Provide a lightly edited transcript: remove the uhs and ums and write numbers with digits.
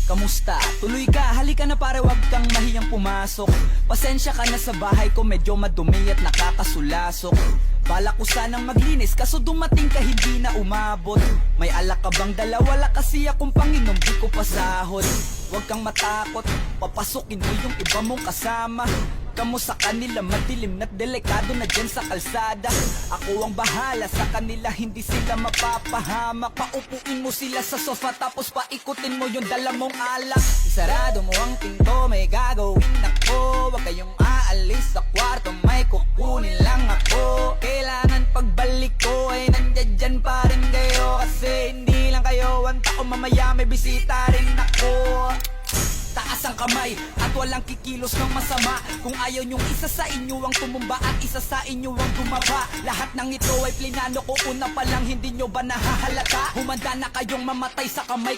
Kamusta? Tuloy ka, halika na pare, wag kang mahiyang pumasok. Pasensya ka na sa bahay ko, medyo madumi at nakakasulasok. Bala ko sanang maglinis, kaso dumating ka hindi na umabot. May alak ka bang dala? Wala kasi akong panginom, di ko pasahod. Huwag kang matakot, papasukin mo yung iba mong kasama. Kamo sa kanila, madilim na't delikado na dyan sa kalsada. Ako ang bahala sa kanila, hindi sila mapapahamak. Paupuin mo sila sa sofa, tapos paikutin mo yung dala mong alak. Isarado mo ang pinto, may gagawin ako. Huwag kayong aalis sa kwarto, may kukunin lang ako. Kailangan pagbalik ko ay nandiyan dyan pa rin kayo. Kasi hindi lang kayo ang tao, mamaya may bisita rin ako. Taas ang kamay at walang kikilos ng masama. Kung ayaw nyong isa sa inyo ang tumumba at isa sa inyo ang tumaba. Lahat ng ito ay plinano ko, una pa lang hindi nyo ba nahahalata? Humanda na kayong mamatay sa kamay